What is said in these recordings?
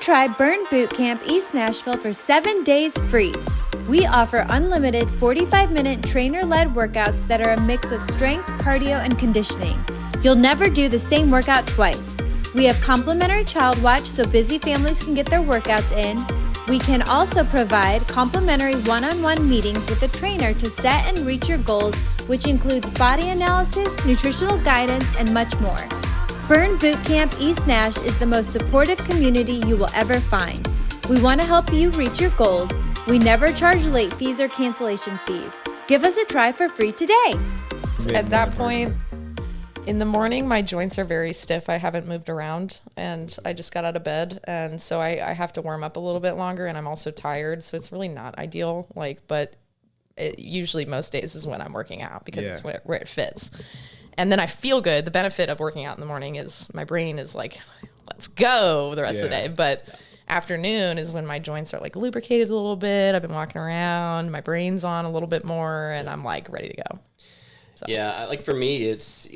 try Burn Boot Camp East Nashville for 7 days free. We offer unlimited 45-minute trainer-led workouts that are a mix of strength, cardio, and conditioning. You'll never do the same workout twice. We have complimentary child watch so busy families can get their workouts in. We can also provide complimentary one-on-one meetings with a trainer to set and reach your goals, which includes body analysis, nutritional guidance, and much more. Burn Boot Camp East Nash is the most supportive community you will ever find. We want to help you reach your goals. We never charge late fees or cancellation fees. Give us a try for free today. At that point, in the morning, my joints are very stiff. I haven't moved around, and I just got out of bed, and so I have to warm up a little bit longer, and I'm also tired, so it's really not ideal. But usually most days is when I'm working out because it's where it fits. And then I feel good. The benefit of working out in the morning is my brain is like, let's go the rest of the day. But afternoon is when my joints are like lubricated a little bit. I've been walking around, my brain's on a little bit more, and I'm like ready to go. So. Yeah, like for me, it's,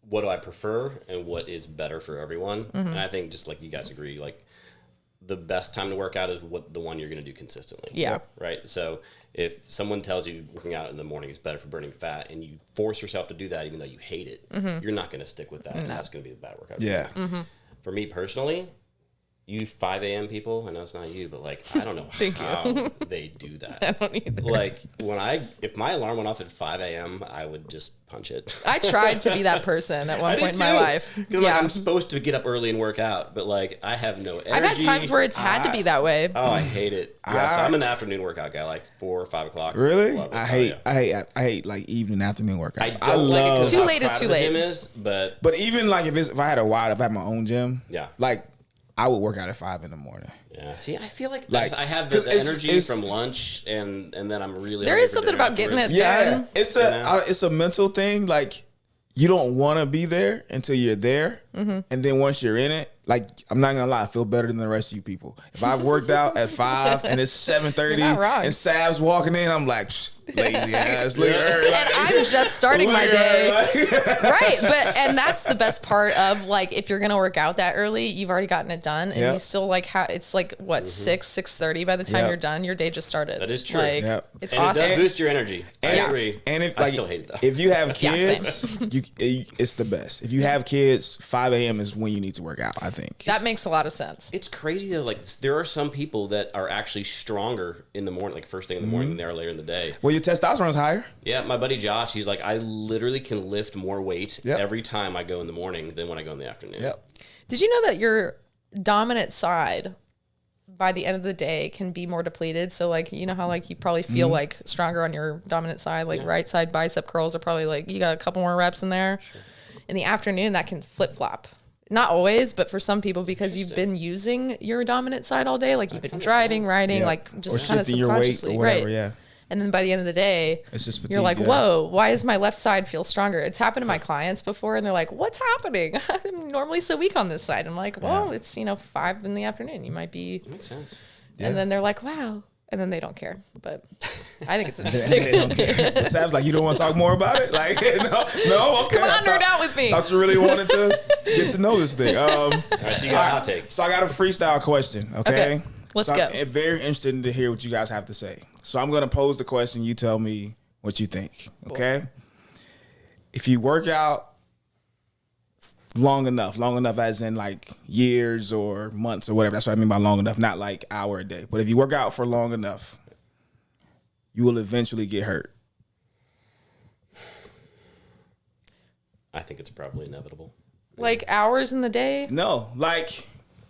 what do I prefer and what is better for everyone. Mm-hmm. And I think just like you guys agree, like the best time to work out is the one you're going to do consistently. Yeah. Right. So if someone tells you working out in the morning is better for burning fat and you force yourself to do that, even though you hate it, you're not going to stick with that. No. That's going to be the bad workout. Yeah. Mm-hmm. For me personally, you 5 a.m. people, I know it's not you, but I don't know how they do that. I don't either. If my alarm went off at 5 a.m., I would just punch it. I tried to be that person at one point in my life. Because I'm supposed to get up early and work out, but I have no energy. I've had times where it's had to be that way. Oh, I hate it. Yeah, so I'm an afternoon workout guy, like 4 or 5 o'clock. Really? I hate like evening, afternoon workouts. I love too late is too late. Gym is, but even like if I had my own gym, I would work out at 5 in the morning. Yeah. See, I feel like I have the energy from lunch, and then I'm really. There is something about getting it done. It's a mental thing. Like you don't want to be there until you're there, and then once you're in it, I'm not gonna lie, I feel better than the rest of you people. If I've worked out at 5 and it's 7:30 and Sav's walking in, I'm like, lazy ass, look at her. And I'm just starting my day. Right. And that's the best part of if you're going to work out that early, you've already gotten it done. And you still it's 6:30 by the time you're done, your day just started. That is true. It's and awesome. It does boost your energy. I agree. And I still hate it though. If you have kids, it's the best. If you have kids, 5 a.m. is when you need to work out, I think. That makes a lot of sense. It's crazy though. There are some people that are actually stronger in the morning, first thing in the morning than they are later in the day. Well, your testosterone's higher. Yeah, my buddy Josh, he's like, I literally can lift more weight every time I go in the morning than when I go in the afternoon. Yep. Did you know that your dominant side by the end of the day can be more depleted? So you know how you probably feel stronger on your dominant side, right side bicep curls are probably you got a couple more reps in there. Sure. In the afternoon, that can flip-flop. Not always, but for some people, because you've been using your dominant side all day, you've been driving, riding, just kind of subconsciously, your weight or whatever, right? And then by the end of the day, it's just fatigue, you're like, whoa, why does my left side feel stronger? It's happened to my clients before, and they're like, what's happening? I'm normally so weak on this side. I'm like, well, it's 5 in the afternoon. You might be. That makes sense. Yeah. And then they're like, wow. And then they don't care, but I think it's interesting. They don't care. Sam's like, you don't want to talk more about it? No, okay. Come on, nerd out with me. Thought you really wanted to get to know this thing. All right, so you got a hot take. So I got a freestyle question, okay? Let's go. I'm very interested to hear what you guys have to say. So I'm going to pose the question. You tell me what you think, okay? Cool. If you work out long enough as in years or months or whatever. That's what I mean by long enough, not hour a day. But if you work out for long enough, you will eventually get hurt. I think it's probably inevitable. Hours in the day? No,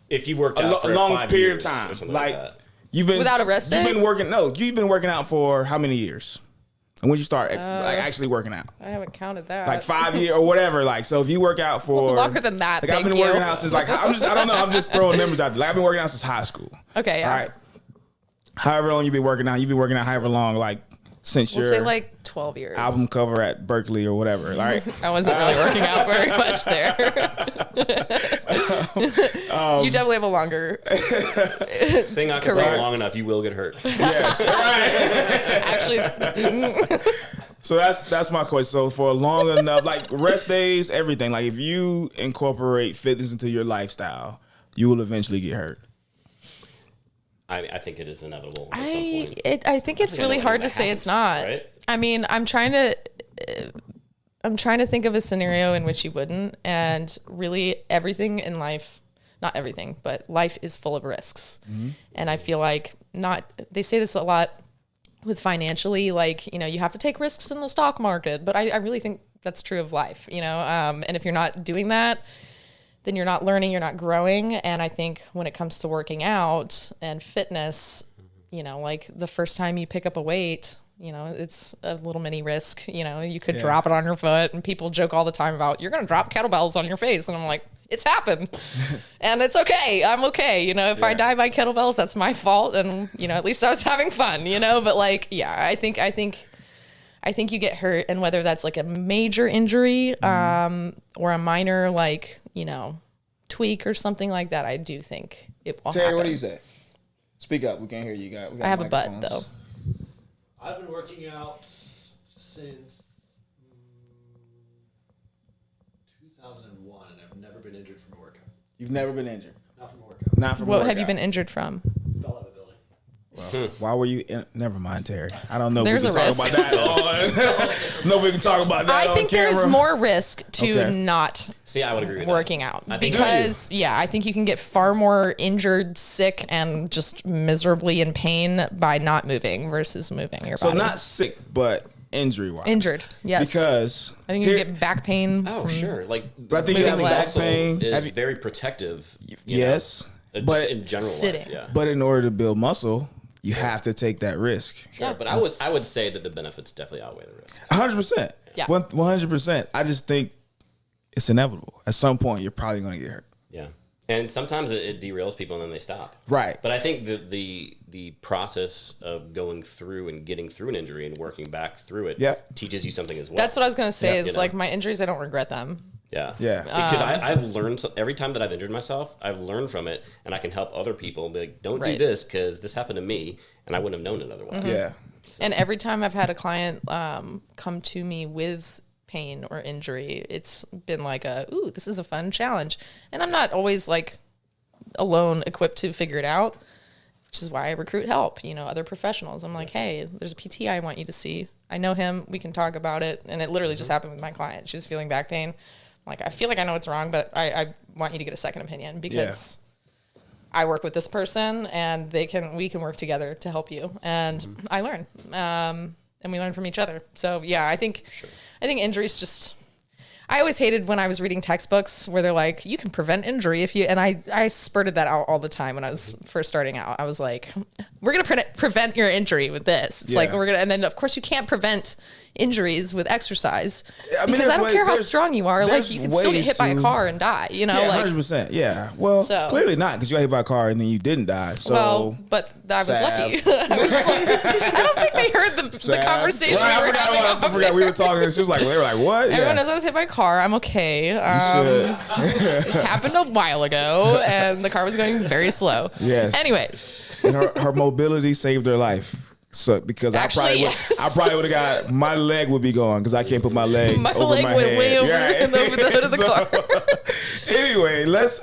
if you worked out for a long 5 period of years time, or something like that. You've been without a rest day? You've been working out for how many years? And when you start actually working out? I haven't counted that. 5 years or whatever. So if you work out for longer than that, I've been working out since I don't know. I'm just throwing numbers out there. I've been working out since high school. Okay, yeah. All right. However long you've been working out, however long since we'll your say 12 years. Album cover at Berkeley or whatever. All right. I wasn't really working out very much there. You definitely have a longer Sing acapella long enough, you will get hurt. Yes. Actually. So that's my question. So for long enough, rest days, everything. If you incorporate fitness into your lifestyle, you will eventually get hurt. I think it is inevitable at some point. I think it's really hard to say it's not. Right? I mean, I'm trying to think of a scenario in which you wouldn't. And really everything in life, not everything, but life is full of risks. Mm-hmm. And I feel like they say this a lot with financially, like, you know, you have to take risks in the stock market, but I really think that's true of life, you know? And if you're not doing that, then you're not learning, you're not growing. And I think when it comes to working out and fitness, you know, like the first time you pick up a weight, you know, it's a little mini risk, you know, you could drop it on your foot, and people joke all the time about, you're going to drop kettlebells on your face. And I'm like, it's happened and it's okay. I'm okay. You know, if I die by kettlebells, that's my fault. And, you know, at least I was having fun, you know, but like, yeah, I think you get hurt, and whether that's like a major injury, or a minor, like, you know, tweak or something like that, I do think it will Terry, happen. what do you say? Speak up. We can't hear you. We got I have a butt though. I've been working out since 2001, and I've never been injured from a workout. You've never been injured? Not from a workout. Not from a What workout. have you been injured from? Fell out of a building. Well, why were you in? Never mind, Terry. I don't know if There's we can a talk risk. about that. No, we can talk about that I think on camera. there's more risk to not See, I would agree with working that. out, I think- because I think you can get far more injured, sick, and just miserably in pain by not moving versus moving your So body. not sick, but injury-wise. Injured, yes. Because I think you can get back pain. Oh, sure. Like, But I think you have moving back less. pain. is very protective. you Yes, know, but just in general Sitting. life, yeah. but in order to build muscle, you have to take that risk. Sure, but I would say that the benefits definitely outweigh the risks. 100%. Yeah. 100%. I just think it's inevitable. At some point, you're probably going to get hurt. Yeah, and sometimes it derails people and then they stop. Right. But I think the process of going through and getting through an injury and working back through it teaches you something as well. That's what I was going to say. Yeah, is you know. like my injuries, I don't regret them. Yeah. Yeah. Because I've learned, every time that I've injured myself, I've learned from it, and I can help other people and be like, don't do Right. this because this happened to me, and I wouldn't have known it otherwise. Yeah. And every time I've had a client come to me with pain or injury, it's been like ooh, this is a fun challenge. And I'm not always like alone equipped to figure it out, which is why I recruit help, you know, other professionals. I'm like, hey, there's a PT I want you to see. I know him. We can talk about it. And it literally just happened with my client. She was feeling back pain. I'm like, I feel like I know what's wrong, but I want you to get a second opinion because I work with this person and we can work together to help you. And I learn, and we learn from each other. So yeah, I think injuries just, I always hated when I was reading textbooks where they're like, you can prevent injury if you, and I spurted that out all the time when I was first starting out. I was like, we're going to prevent your injury with this. It's like, and then of course you can't prevent injuries with exercise. I mean, because I don't care how there's- strong you are. Like there's you can still get hit by a ways car and die, you know, Yeah, like, 100%. Yeah. Well, So- clearly not, because you got hit by a car and then you didn't die. So, well, but I was Sav. lucky. I don't think they heard the conversation Right, we were having. I forgot we were talking. It's just like, they were like, what? Everyone Yeah. knows I was hit by a car. I'm okay. should. This happened a while ago, and the car was going very slow. Yes. Anyways, And her mobility saved her life. So because Actually, yes. I probably would have got, my leg would be gone because I can't put my leg My over leg my went head. way over Yeah. and over the hood of the car. Anyway, let's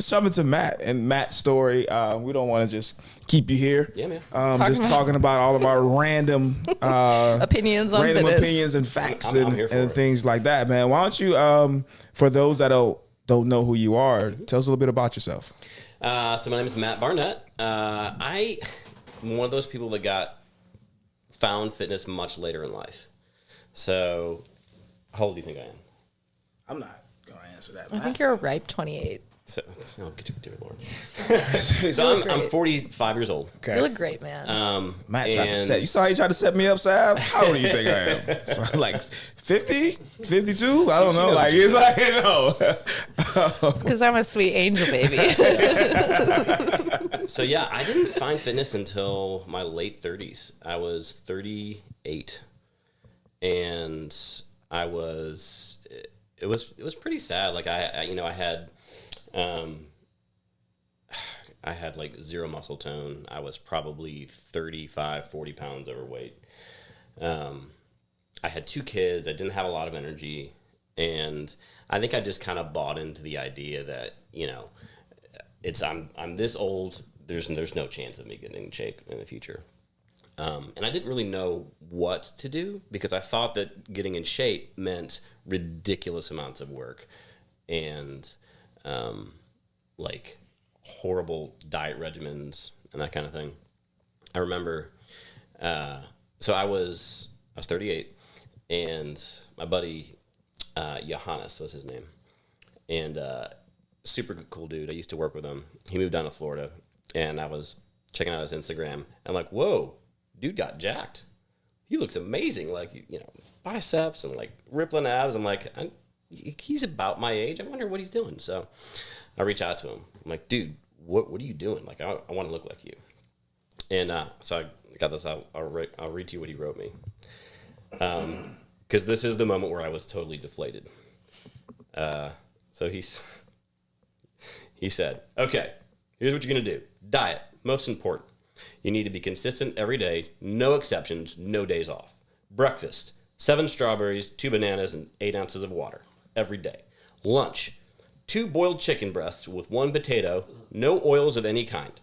jump into Matt and Matt's story. We don't want to just keep you here. Yeah, man. Talking about all of our random Opinions on random fitness. opinions and facts I'm here for and it. things like that, man. Why don't you, for those that don't know who you are, tell us a little bit about yourself. So my name is Matt Barnett. I'm one of those people that found fitness much later in life. So how old do you think I am? I'm not going to answer that, I Matt. think you're a ripe 28. So, oh, get your dear Lord. So So I'm great. 45 years old. okay. You look great, man. Matt tried to and- set. You saw how he tried to set me up, Sav? How old do you think I am? So, like 50, 52? I don't know. Like it's like Because I'm a sweet angel baby. So yeah, I didn't find fitness until my late 30s. I was 38, and I was. It was pretty sad. Like I had like zero muscle tone. I was probably 35, 40 pounds overweight. I had 2 kids. I didn't have a lot of energy, and I think I just kind of bought into the idea that I'm this old. there's no chance of me getting in shape in the future. And I didn't really know what to do because I thought that getting in shape meant ridiculous amounts of work and like horrible diet regimens and that kind of thing. I remember, so I was 38, and my buddy Johannes was his name, and super cool dude. I used to work with him. He moved down to Florida, and I was checking out his Instagram, and I'm like, whoa, dude got jacked. He looks amazing, like, you know, biceps and like rippling abs. I'm like, he's about my age. I wonder what he's doing. So I reach out to him. I'm like, dude, what are you doing? Like, I want to look like you. And so I got this. I'll read to you what he wrote me. Because this is the moment where I was totally deflated. So he said, okay, here's what you're going to do. Diet, most important. You need to be consistent every day, no exceptions, no days off. Breakfast, 7 strawberries, 2 bananas, and 8 ounces of water every day. Lunch, 2 boiled chicken breasts with 1 potato, no oils of any kind.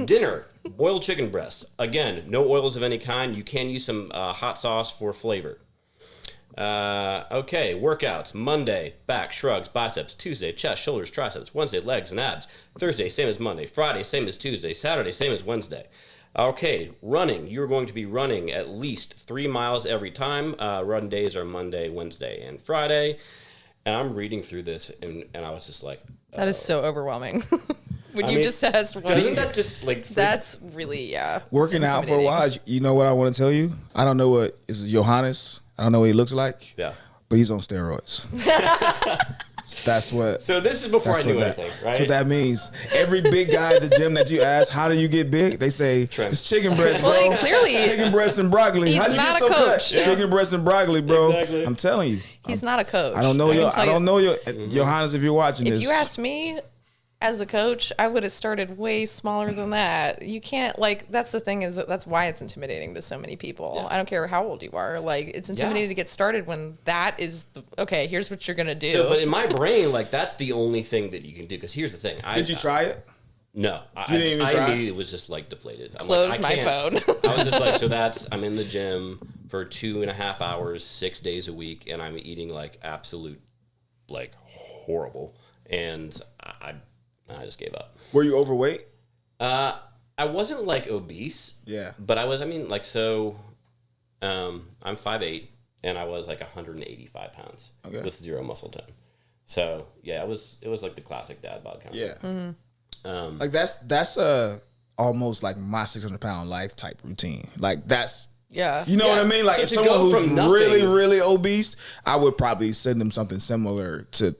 Dinner, boiled chicken breasts. Again, no oils of any kind. You can use some hot sauce for flavor. Okay, workouts. Monday, back, shrugs, biceps. Tuesday, chest, shoulders, triceps. Wednesday, legs and abs. Thursday, same as Monday. Friday, same as Tuesday. Saturday, same as Wednesday. Okay, running. You're going to be running at least 3 miles every time. Run days are Monday, Wednesday, and Friday. And I'm reading through this, and I was just like... That is so overwhelming. When I you mean, just asked what... Doesn't that just, like... That's really, yeah. Working out for a while, you know what I want to tell you? I don't know what is Johannes. I don't know what he looks like. Yeah. But he's on steroids. That's what. So this is before I knew anything, right? That's what that means. Every big guy at the gym that you ask, how do you get big? They say, it's chicken breast, bro. Well, clearly. Chicken breast and broccoli. How do you not get so a coach. cut? Yeah. Chicken breast and broccoli, bro. Exactly. I'm telling you. He's not a coach. I don't know your Mm-hmm. Johannes, if you're watching this. If you asked me as a coach, I would have started way smaller than that. You can't, like, that's the thing, is that's why it's intimidating to so many people. Yeah. I don't care how old you are. Like, it's intimidating to get started when that is okay, here's what you're going to do. So, but in my brain, like, that's the only thing that you can do. Because here's the thing. Did you try it? No. You didn't even try? I immediately was just, like, deflated. I'm Close like, my phone. I was just like, so I'm in the gym for 2.5 hours, 6 days a week, and I'm eating, like, absolute, like, horrible. And I just gave up. Were you overweight? I wasn't like obese. Yeah. But I was, like, so I'm 5'8", and I was like 185 pounds with 0 muscle tone. So yeah, it was like the classic dad bod kind of Yeah. thing. Like that's almost like my 600-pound life type routine. Like that's, Yeah. you know what I mean? Like So if to someone go who's from nothing- really, really obese, I would probably send them something similar to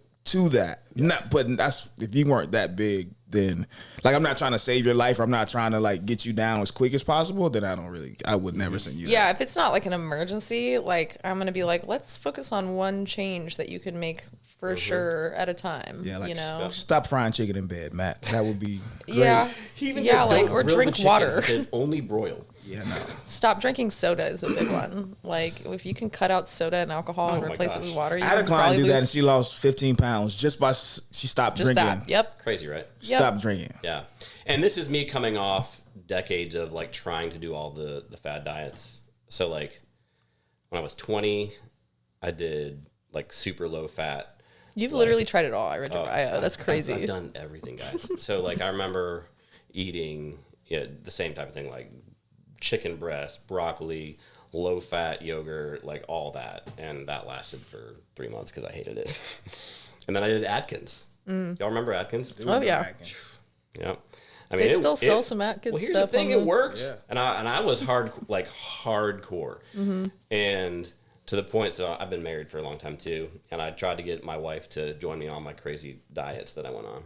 that. Not, but that's if you weren't that big, then like I'm not trying to save your life. Or I'm not trying to like get you down as quick as possible. Then I would never send you. Yeah, if it's not like an emergency, like I'm going to be like, let's focus on one change that you can make for sure at a time. Yeah, like you know? stop frying chicken in bed, Matt. That would be great. Yeah. He even Yeah, said, like, "Don't or grill drink the chicken." water. He said, only broil. Yeah, no. Stop drinking soda is a big one. Like if you can cut out soda and alcohol and my replace it gosh. with water, you I had a can client probably do lose that, and she lost 15 pounds just by she stopped just drinking. that. Yep. Crazy, right? Yep. Stop drinking. Yeah. And this is me coming off decades of like trying to do all the fad diets. So like when I was 20, I did like super low fat. You've literally tried it all. I read your bio. That's I've crazy. done everything, guys. So like I remember eating the same type of thing, like chicken breast, broccoli, low fat yogurt, like all that. And that lasted for 3 months because I hated it. And then I did Atkins. Y'all remember Atkins? Oh yeah. Yeah. I mean, They still sell some Atkins Well, here's stuff the thing: on it the- worked, Yeah. and I was hardcore, and to the point. So I've been married for a long time too, and I tried to get my wife to join me on my crazy diets that I went on,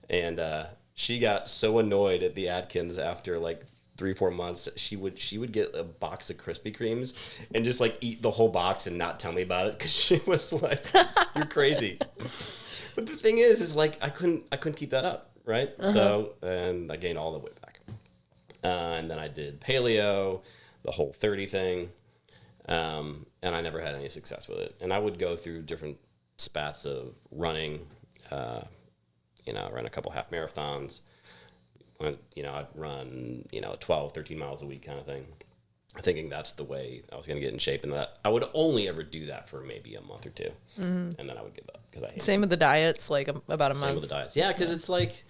and she got so annoyed at the Atkins after like 3-4 months. She would get a box of Krispy Kremes and just like eat the whole box and not tell me about it because she was like, "You're crazy." But the thing is like I couldn't keep that up. Right. So, and I gained all the weight back. And then I did paleo, the whole 30 thing. And I never had any success with it. And I would go through different spats of running, ran a couple half marathons, I'd run, 12, 13 miles a week kind of thing, thinking that's the way I was going to get in shape, and that I would only ever do that for maybe a month or two, and then I would give up because I hate Same with the diets, like about a month. Same with the diets. Yeah, because it's like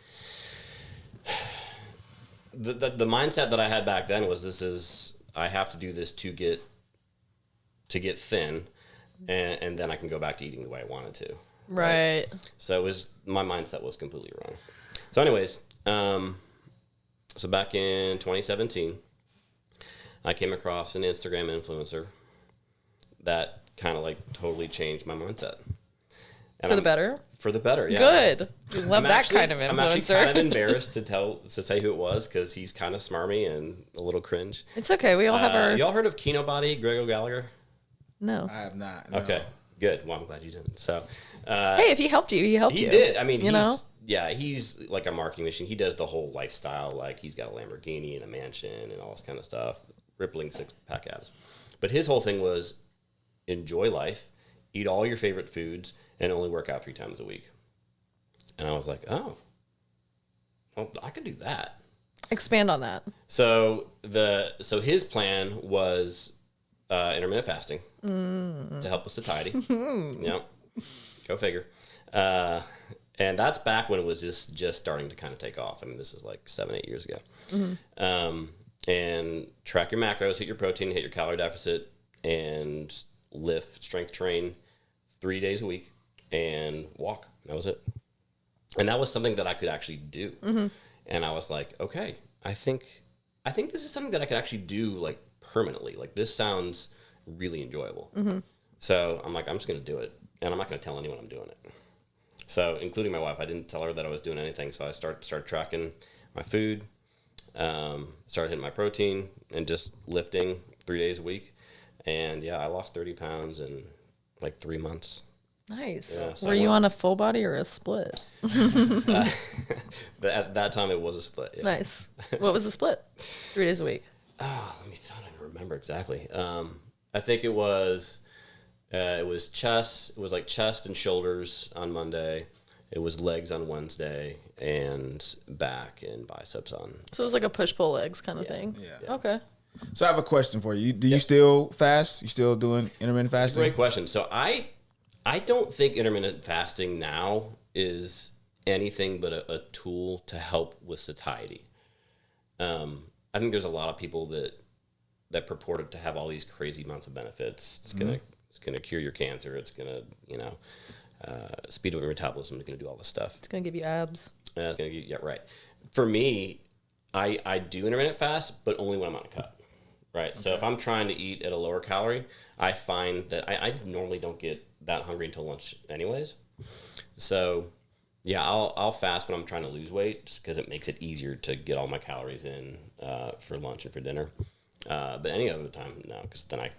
the mindset that I had back then was I have to do this to get thin, and then I can go back to eating the way I wanted to. Right. So my mindset was completely wrong. So anyways, so back in 2017, I came across an Instagram influencer that kind of like totally changed my mindset. And For the better? For the better, yeah. Good. We love that kind of influencer. I'm actually kind of embarrassed to say who it was because he's kind of smarmy and a little cringe. It's okay. We all have our... Y'all heard of Kino Body, Greg O'Gallagher? No. I have not. No. Okay, good. Well, I'm glad you didn't. So, hey, if he helped you, he helped you. He did. I mean, he's like a marketing machine. He does the whole lifestyle. Like he's got a Lamborghini and a mansion and all this kind of stuff. Rippling 6-pack abs. But his whole thing was enjoy life, eat all your favorite foods, and only work out 3 times a week. And I was like, oh, well, I could do that. Expand on that. So his plan was intermittent fasting to help with satiety. Yep. Go figure. And that's back when it was just starting to kind of take off. I mean, this is like 7-8 years ago. Mm-hmm. And track your macros, hit your protein, hit your calorie deficit, and lift, strength train 3 days a week, and walk. That was it. And that was something that I could actually do. Mm-hmm. And I was like, okay, I think this is something that I could actually do like permanently. Like this sounds really enjoyable. Mm-hmm. So I'm like, I'm just going to do it, and I'm not going to tell anyone I'm doing it. So, including my wife, I didn't tell her that I was doing anything. So I started tracking my food, started hitting my protein, and just lifting 3 days a week. And yeah, I lost 30 pounds in like 3 months. Nice. Yeah, so Were you on a full body or a split? At that time, it was a split. Yeah. Nice. What was the split? 3 days a week. Oh, let me try to remember exactly. I think it was chest. It was like chest and shoulders on Monday. It was legs on Wednesday, and back and biceps on. So it was like a push-pull legs kind of thing. Yeah. Okay. So I have a question for you. Do you still fast? You still doing intermittent fasting? That's a great question. So I don't think intermittent fasting now is anything but a tool to help with satiety. I think there's a lot of people that purported to have all these crazy amounts of benefits. It's gonna cure your cancer. It's gonna speed up your metabolism. It's gonna do all this stuff. It's going to give you abs. It's gonna give, yeah, right. For me, I do intermittent fast, but only when I'm on a cut. Right. Okay. So if I'm trying to eat at a lower calorie, I find that I normally don't get that hungry until lunch anyways. So yeah, I'll fast when I'm trying to lose weight just because it makes it easier to get all my calories in for lunch and for dinner. But any other time, no, because then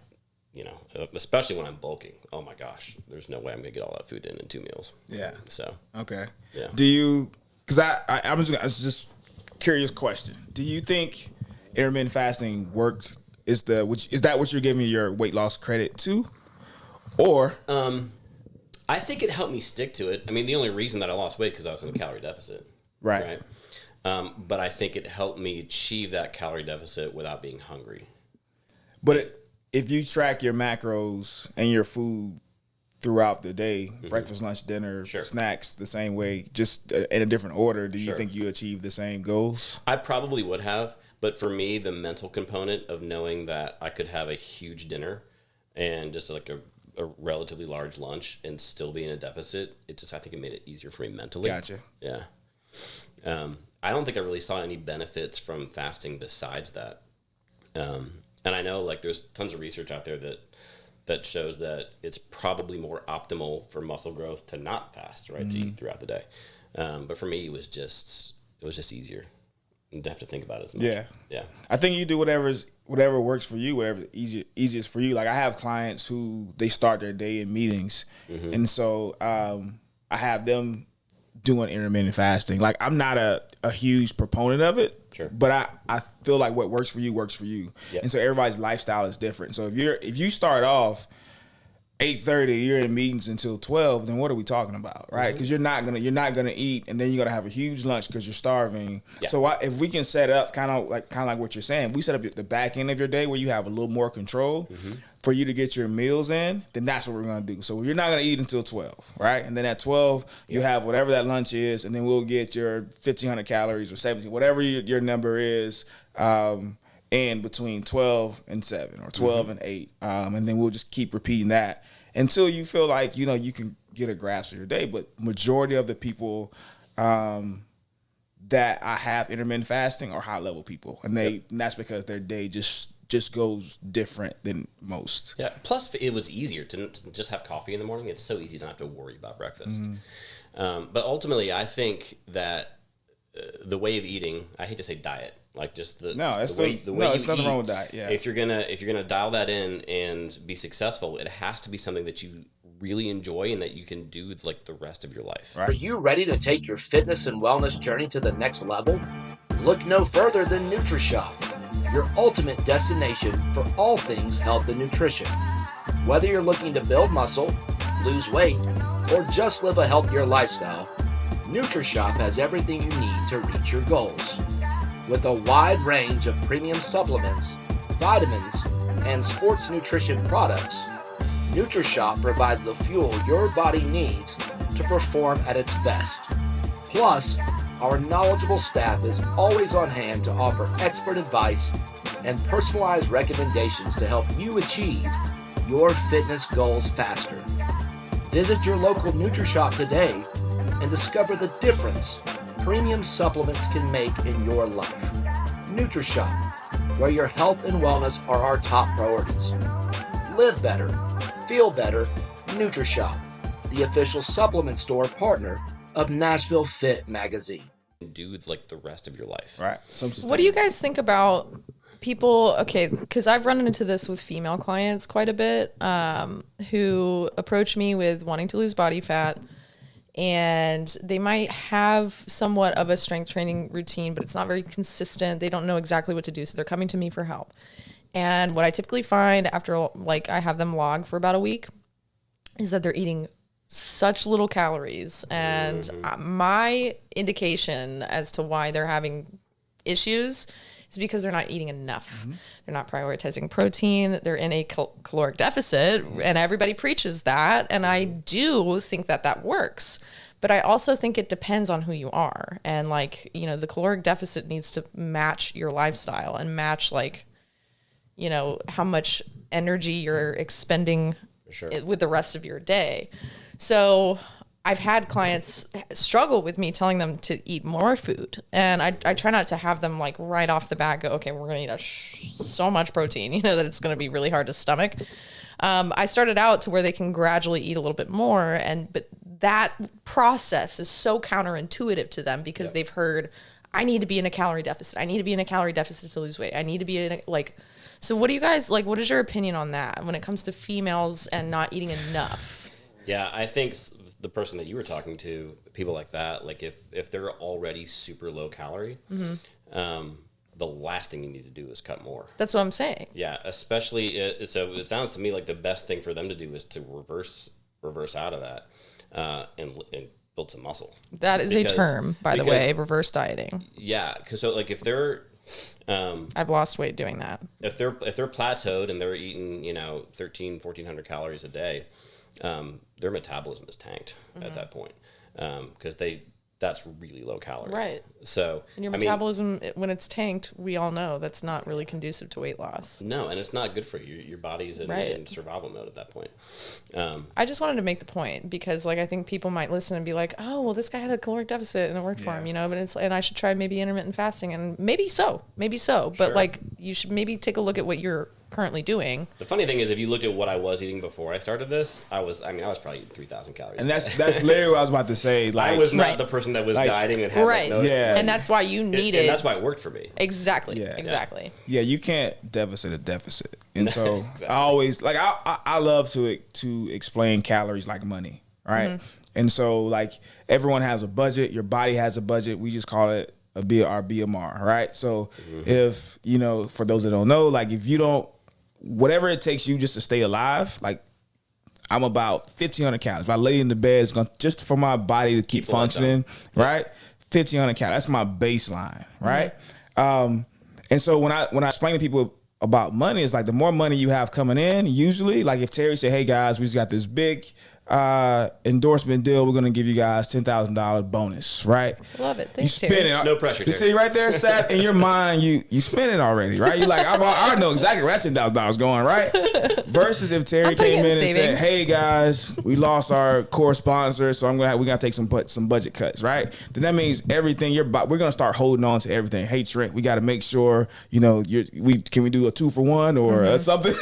especially when I'm bulking, oh my gosh, there's no way I'm going to get all that food in 2 meals. Yeah. So. Okay. Yeah. Do you, because I was just curious question. Do you think intermittent fasting worked? Is that what you're giving your weight loss credit to? Or I think it helped me stick to it. I mean, the only reason that I lost weight because I was in a calorie deficit. Right. But I think it helped me achieve that calorie deficit without being hungry. But if you track your macros and your food throughout the day, breakfast, lunch, dinner, snacks, the same way, just in a different order, do you think you achieve the same goals? I probably would have. But for me, the mental component of knowing that I could have a huge dinner and just like a relatively large lunch and still be in a deficit, I think it made it easier for me mentally. Gotcha. Yeah. I don't think I really saw any benefits from fasting besides that. And I know like there's tons of research out there that shows that it's probably more optimal for muscle growth to not fast, right? To eat throughout the day. But for me, it was just easier. You don't have to think about it as much. Yeah. I think you do whatever works for you, whatever easiest for you. Like I have clients who they start their day in meetings, and so I have them doing intermittent fasting. Like I'm not a huge proponent of it, but I feel like what works for you works for you, and so everybody's lifestyle is different. So if you start off 8:30, you're in meetings until 12, then what are we talking about, right? Because you're not gonna eat, and then you're gonna have a huge lunch because you're starving. Yeah. So if we can set up kind of like what you're saying, we set up the back end of your day where you have a little more control for you to get your meals in, then that's what we're gonna do. So you're not gonna eat until 12, right? And then at 12, you have whatever that lunch is, and then we'll get your 1,500 calories or 17, whatever your number is. And between 12 and 7 or 12 and 8. And then we'll just keep repeating that until you feel like, you can get a grasp of your day. But majority of the people that I have intermittent fasting are high level people. And and that's because their day just goes different than most. Yeah. Plus, it was easier to just have coffee in the morning. It's so easy to not have to worry about breakfast. But ultimately, I think that the way of eating, I hate to say diet, like just the way it's nothing wrong with diet. Yeah. If you're gonna dial that in and be successful, it has to be something that you really enjoy and that you can do like the rest of your life. Right. Are you ready to take your fitness and wellness journey to the next level? Look no further than NutriShop, your ultimate destination for all things health and nutrition. Whether you're looking to build muscle, lose weight, or just live a healthier lifestyle, NutriShop has everything you need to reach your goals. With a wide range of premium supplements, vitamins, and sports nutrition products, NutriShop provides the fuel your body needs to perform at its best. Plus, our knowledgeable staff is always on hand to offer expert advice and personalized recommendations to help you achieve your fitness goals faster. Visit your local NutriShop today and discover the difference premium supplements can make in your life. NutriShop, where your health and wellness are our top priorities. Live better, feel better, NutriShop, the official supplement store partner of Nashville Fit Magazine. Do like the rest of your life. Right. What do you guys think about people? Okay, because I've run into this with female clients quite a bit, who approach me with wanting to lose body fat. And they might have somewhat of a strength training routine, but it's not very consistent. They don't know exactly what to do. So they're coming to me for help. And what I typically find after I have them log for about a week is that they're eating such little calories. And my indication as to why they're having issues is because they're not eating enough. They're not prioritizing protein. They're in a caloric deficit, and everybody preaches that. And I do think that works. But I also think it depends on who you are. And the caloric deficit needs to match your lifestyle and match how much energy you're expending with the rest of your day. So I've had clients struggle with me telling them to eat more food. And I try not to have them right off the bat go, okay, we're going to eat so much protein, that it's going to be really hard to stomach. I started out to where they can gradually eat a little bit more. But that process is so counterintuitive to them because they've heard, I need to be in a calorie deficit. I need to be in a calorie deficit to lose weight. I need to be in so what do you guys, what is your opinion on that when it comes to females and not eating enough? Yeah, I think the person that you were talking to, people like that, if they're already super low calorie, the last thing you need to do is cut more. That's what I'm saying. Yeah, especially so it sounds to me like the best thing for them to do is to reverse out of that and build some muscle. That is a term, by the way, reverse dieting. Yeah, because if they're I've lost weight doing that. If they're plateaued and they're eating 1,400 calories a day, their metabolism is tanked at that point because that's really low calories. Right. So and your metabolism, when it's tanked, we all know that's not really conducive to weight loss. No, and it's not good for you. Your body's in survival mode at that point. I just wanted to make the point because I think people might listen and be like, oh, well, this guy had a caloric deficit and it worked for him, but and I should try maybe intermittent fasting, and maybe so. But you should maybe take a look at what you're currently doing. The funny thing is, if you looked at what I was eating before I started this, I was probably eating 3,000 calories. And that's literally what I was about to say. I was not the person that was dieting and had and that's why you need it. And that's why it worked for me. Exactly. Yeah. Exactly. Yeah, you can't deficit a deficit. And so exactly. I always I love to explain calories like money, right? And so everyone has a budget. Your body has a budget. We just call it our BMR, right? So if for those that don't know, if you don't, whatever it takes you just to stay alive, I'm about 1,500 calories. If I lay in the bed, it's going to, just for my body to keep functioning, right? 1,500 calories. That's my baseline, right? And so when I explain to people about money, it's like the more money you have coming in, usually, like if Terry said, hey guys, we just got this big endorsement deal, we're going to give you guys $10,000 bonus, right? Love it. Thanks, you spend Terry. it. No pressure, You Terry. see right there, Sav, in your mind, you spend it already, right? You're like, I know exactly where that $10,000 going, right? Versus if Terry I'm putting came it in in and said, savings. hey we lost our core sponsor, so we got to take some budget cuts, right? Then that means everything we're going to start holding on to everything. Hey, Trent, we got to make sure, can we do a 2-for-1 or something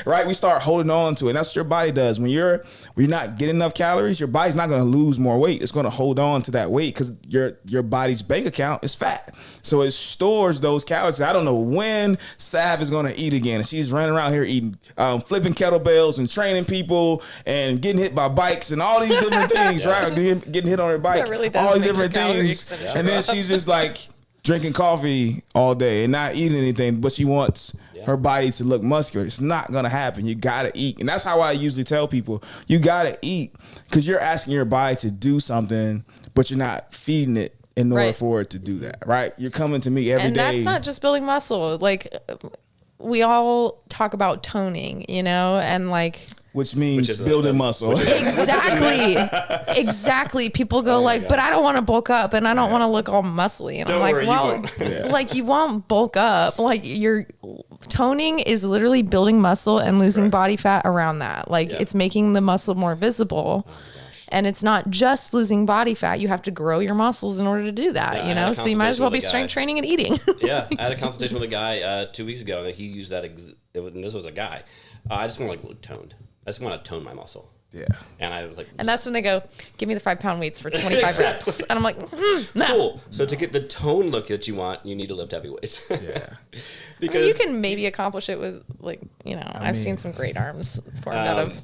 right? We start holding on to it. And that's what your body does. When you're not getting enough calories, your body's not going to lose more weight. It's going to hold on to that weight because your body's bank account is fat. So it stores those calories. I don't know when Sav is going to eat again. And she's running around here eating, flipping kettlebells and training people and getting hit by bikes and all these different things, right? Getting hit on her bike. That really does all these make your different calorie things. expenditure And then she's just like drinking coffee all day and not eating anything, but she wants her body to look muscular. It's not going to happen. You got to eat. And that's how I usually tell people, you got to eat because you're asking your body to do something, but you're not feeding it in order for it to do that, right? You're coming to me every day. And that's not just building muscle. Like, we all talk about toning, and like... Which means building muscle. Exactly. People go but I don't want to bulk up and I don't want to look all muscly. And I'm like, well, you won't bulk up. Like, your toning is literally building muscle and losing body fat around that. Like, it's making the muscle more visible. And it's not just losing body fat. You have to grow your muscles in order to do that, So you might as well be strength training and eating. I had a consultation with a guy 2 weeks ago, and he used that. And this was a guy. I just want to look toned. I just want to tone my muscle. Yeah. And I was like, and that's when they go, give me the 5-pound weights for 25 reps. And I'm like, no. Cool. So to get the tone look that you want, you need to lift heavy weights. Yeah. Because you can maybe accomplish it with, I've seen some great arms formed out of,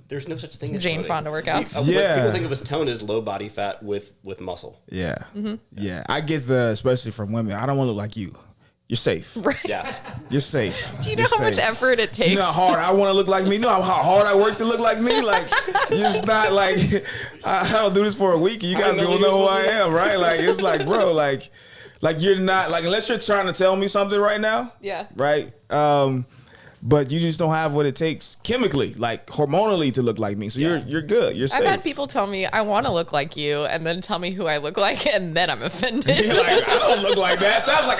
there's no such thing as Jane toning. Fonda workouts. People think of as tone as low body fat with muscle. Yeah. Yeah. I get especially from women, I don't want to look like you. You're safe. Right. Yeah. You're safe. Do you know how much effort it takes? You know how hard I want to look like me? You know how hard I work to look like me? Like, it's not like, I don't do this for a week and you guys gonna know who I am, right? Like, it's like, bro, like you're not, like, unless you're trying to tell me something right now. Yeah. Right? But you just don't have what it takes chemically, like hormonally, to look like me. So you're good. You're safe. I've had people tell me I want to look like you, and then tell me who I look like, and then I'm offended. You're like, I don't look like that. Sounds like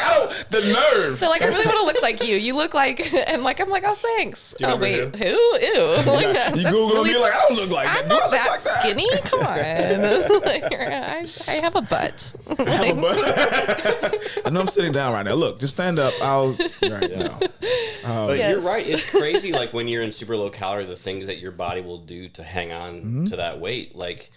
the nerve. So, like, I really want to look like you. You look like, and like, I'm like, oh, thanks. Oh, wait, who? Ew. Like, you Google me, you're like, I don't look like that. I'm Do I not look that like that? skinny. Come on. Like, I have a butt. I know I'm sitting down right now. Look, just stand up. Right now. But you're right. It's crazy. Like, when you're in super low calorie, the things that your body will do to hang on to that weight. Like,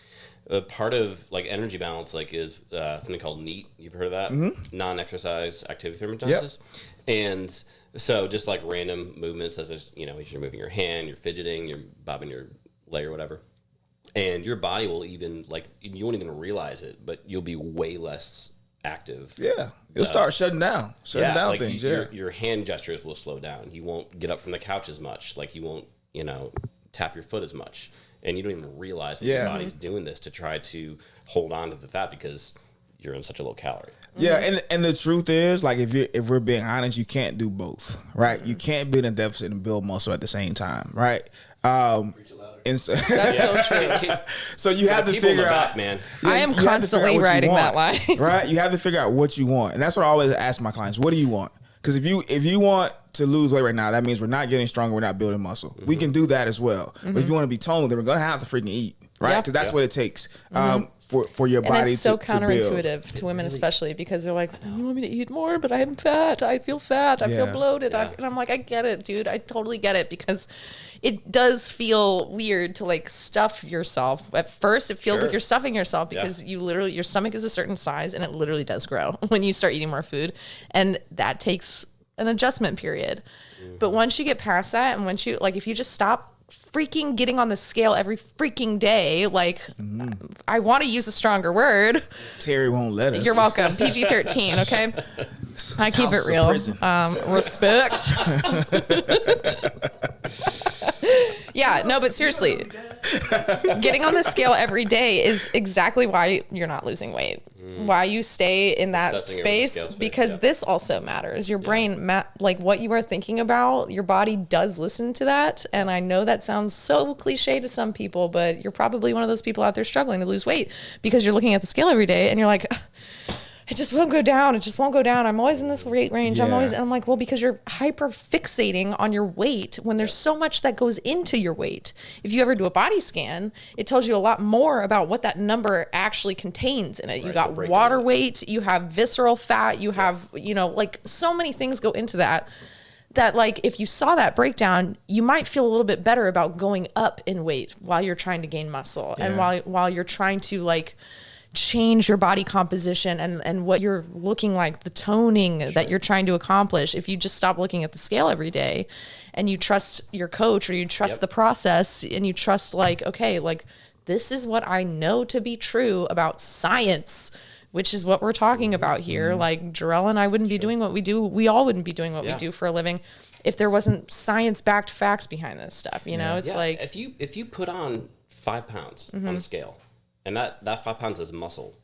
part of like energy balance, like, is something called NEAT. You've heard of that? Non-exercise activity thermogenesis. And so just like random movements, such as, as you're moving your hand, you're fidgeting, you're bobbing your leg or whatever. And your body will even, like, you won't even realize it, but you'll be way less active. Yeah. You'll start shutting down like things. Your hand gestures will slow down. You won't get up from the couch as much. Like, you won't, tap your foot as much. And you don't even realize that your body's doing this to try to hold on to the fat because you're in such a low calorie. Yeah, and the truth is, like, if we're being honest, you can't do both, right? You can't be in a deficit and build muscle at the same time, right? And so, That's so true. So you have to figure out, man. I am constantly riding that line. Right? You have to figure out what you want, and that's what I always ask my clients: what do you want? Because if you want to lose weight right now, that means we're not getting stronger, we're not building muscle. We can do that as well. But if you want to be toned, then we're gonna have to freaking eat, right? Because that's what it takes for your body. And it's so to counterintuitive to women, especially because they're like, you want me to eat more, but I'm fat. I feel fat. I feel bloated. Yeah. And I'm like, I get it, dude. I totally get it, because it does feel weird to, like, stuff yourself. At first, it feels like you're stuffing yourself because you literally, your stomach is a certain size and it literally does grow when you start eating more food. And that takes an adjustment period. But once you get past that, and once you, like, if you just stop freaking getting on the scale every freaking day, like, I want to use a stronger word. Terry won't let us. You're welcome. PG-13, okay? I keep it real. Respect. Yeah, no, but seriously, getting on the scale every day is exactly why you're not losing weight. Why you stay in that Obsessing over the scale space, space, because yeah. this also matters. Your brain, like what you are thinking about, your body does listen to that. And I know that sounds so cliche to some people, but you're probably one of those people out there struggling to lose weight because you're looking at the scale every day and you're like, it just won't go down. It just won't go down. I'm always in this weight range. And I'm like, well, because you're hyper fixating on your weight when there's so much that goes into your weight. If you ever do a body scan, it tells you a lot more about what that number actually contains in it. You got water weight, you have visceral fat, you have, like so many things go into that like if you saw that breakdown, you might feel a little bit better about going up in weight while you're trying to gain muscle and while you're trying to like change your body composition and what you're looking like, the toning that you're trying to accomplish. If you just stop looking at the scale every day and you trust your coach or you trust the process and you trust like, okay, like this is what I know to be true about science, which is what we're talking about here. Like Gerell and I wouldn't be doing what we do. We all wouldn't be doing what we do for a living if there wasn't science-backed facts behind this stuff. It's like if you put on 5 pounds on the scale, and that 5 pounds is muscle,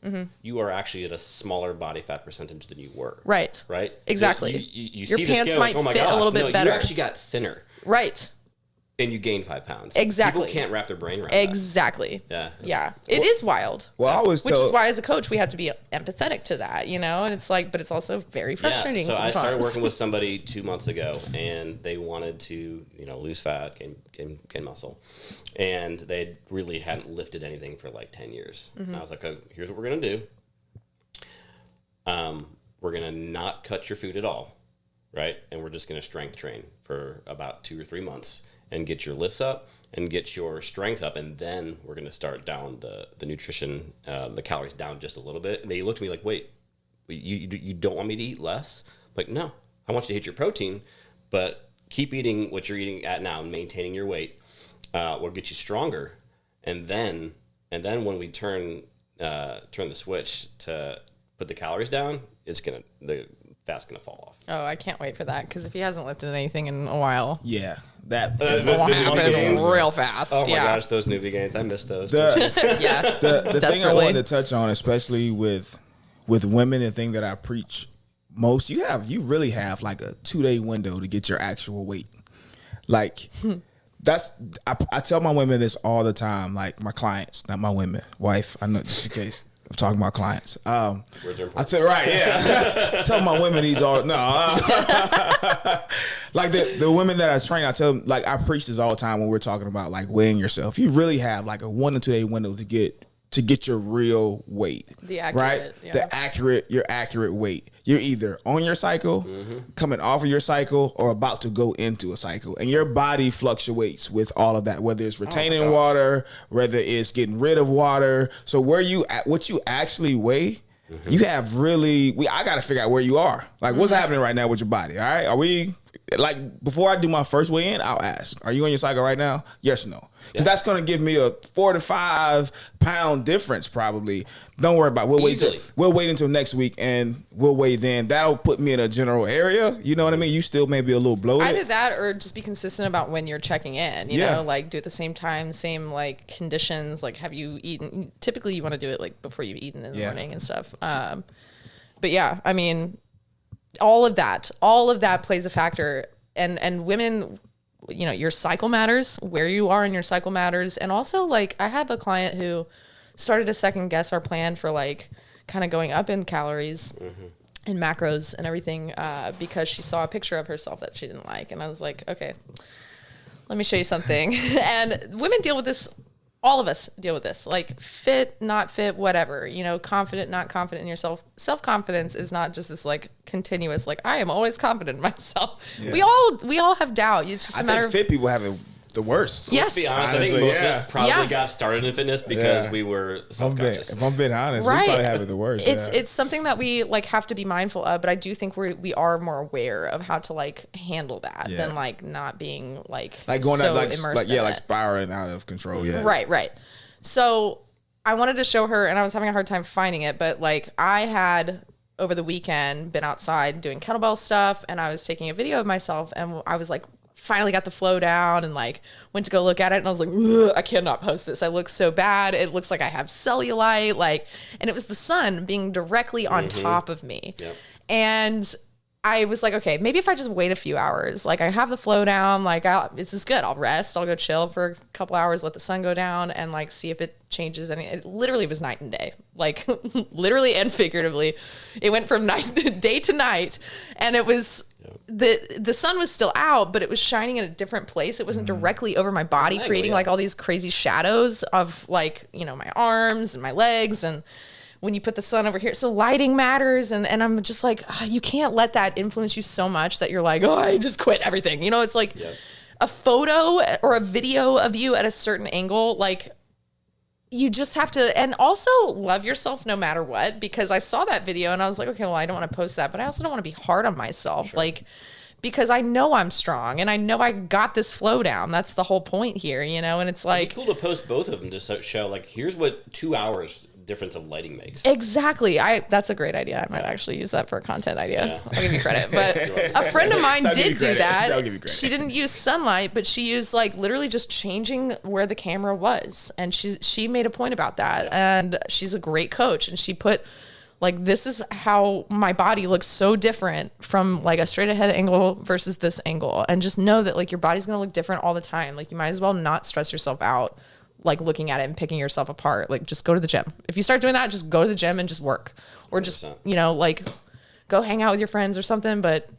you are actually at a smaller body fat percentage than you were. Right. Right? Exactly. So you your see pants the scale, might like, oh my fit gosh, a little bit better. You actually got thinner. Right. And you gained 5 pounds. Exactly. People can't wrap their brain around Exactly. that. Yeah. It is wild. Well, I always which is why as a coach we have to be empathetic to that, and it's like, but it's also very frustrating. So sometimes. I started working with somebody 2 months ago, and they wanted to, lose fat, gain muscle, and they really hadn't lifted anything for like 10 years. And I was like, oh, here's what we're gonna do. We're gonna not cut your food at all, right? And we're just gonna strength train for about 2 or 3 months and get your lifts up and get your strength up, and then we're gonna start down the nutrition, the calories down just a little bit. And they looked at me like, wait, you don't want me to eat less? I'm like, no, I want you to hit your protein, but keep eating what you're eating at now and maintaining your weight. Will get you stronger, and then when we turn the switch to put the calories down, the fat's gonna fall off. Oh, I can't wait for that, because if he hasn't lifted anything in a while, that will happen real fast. Oh my gosh, those newbie gains, I miss those. the thing I wanted to touch on, especially with women, the thing that I preach most, you really have like a 2-day window to get your actual weight. Like I tell my women this all the time, like my clients, not my women, wife. I know, just in case I'm talking about clients. I tell I tell my women these all like the women that I train, I tell them, like I preach this all the time when we're talking about like weighing yourself. You really have like a 1 to 2 day window to get your real weight, right? Your accurate weight. You're either on your cycle, coming off of your cycle, or about to go into a cycle, and your body fluctuates with all of that. Whether it's retaining water, whether it's getting rid of water. So what you actually weigh, you have I got to figure out where you are. Like what's happening right now with your body? All right, are we like before I do my first weigh in? I'll ask, are you on your cycle right now? Yes or no? Because that's going to give me a 4 to 5 pound difference probably. Don't worry about it. We'll wait until next week and we'll weigh then. That'll put me in a general area. You know what I mean? You still may be a little bloated. Either that or just be consistent about when you're checking in. You know, like do it at the same time, same like conditions. Like have you eaten? Typically you want to do it like before you've eaten in the morning and stuff. But yeah, I mean, all of that plays a factor. And women, your cycle matters, where you are in your cycle matters. And also like I have a client who started to second guess our plan for like kind of going up in calories and macros and everything because she saw a picture of herself that she didn't like. And I was like, okay, let me show you something. And women deal with this. All of us deal with this, like fit, not fit, whatever, confident, not confident in yourself. Self-confidence is not just this like continuous, like I am always confident in myself. Yeah. We all have doubt. It's just a matter of fit people have it the worst. Let's Yes. be honest. Honestly, I think most of us probably got started in fitness because we were self-conscious. If I'm being honest, we probably have it the worst. It's something that we like have to be mindful of, but I do think we are more aware of how to like handle that than like not being like going so immersed in it. spiraling out of control. Yeah. Right. So I wanted to show her, and I was having a hard time finding it, but like I had over the weekend been outside doing kettlebell stuff, and I was taking a video of myself, and I was like finally got the flow down and like went to go look at it. And I was like, ugh, I cannot post this. I look so bad. It looks like I have cellulite. Like, and it was the sun being directly on top of me. Yep. And I was like, okay, maybe if I just wait a few hours, like I have the flow down, like this is good. I'll rest. I'll go chill for a couple hours, let the sun go down and like see if it changes any. It literally was night and day, like literally and figuratively. It went from day to night, and it was the sun was still out, but it was shining in a different place. It wasn't directly over my body, creating like all these crazy shadows of like, you know, my arms and my legs. And when you put the sun over here, so lighting matters. And I'm just like, you can't let that influence you so much that you're like, oh, I just quit everything. You know, it's like a photo or a video of you at a certain angle. Like you just have to, and also love yourself no matter what, because I saw that video and I was like, okay, well, I don't want to post that, but I also don't want to be hard on myself. Like, because I know I'm strong and I know I got this flow down. That's the whole point here, you know? And it's like, it'd be cool to post both of them to show like, here's what 2 hours difference of lighting makes. Exactly. That's a great idea. I might actually use that for a content idea. I'll give you credit. But a friend of mine did do that. She didn't use sunlight, but she used like literally just changing where the camera was. And she made a point about that. And she's a great coach. And she put like, this is how my body looks so different from like a straight ahead angle versus this angle. And just know that like your body's going to look different all the time. Like you might as well not stress yourself out like looking at it and picking yourself apart. Like just go to the gym. If you start doing that, just go to the gym and just work, or just, you know, like go hang out with your friends or something, but